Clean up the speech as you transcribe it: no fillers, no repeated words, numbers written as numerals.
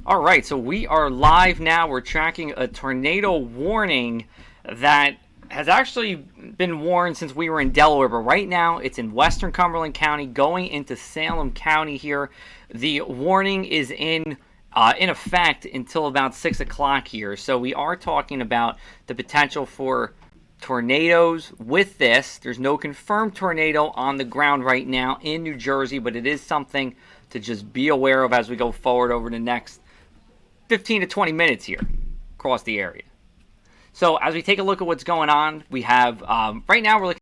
All right, so we are live now. We're tracking a tornado warning that has actually been warned since we were in Delaware, but right now it's in western Cumberland County going into Salem County here. The warning is in effect until about 6 o'clock here. So we are talking about the potential for tornadoes with this. There's no confirmed tornado on the ground right now in New Jersey, but it is something to just be aware of as we go forward over the next 15 to 20 minutes here across the area. So as we take a look at what's going on, we have right now we're looking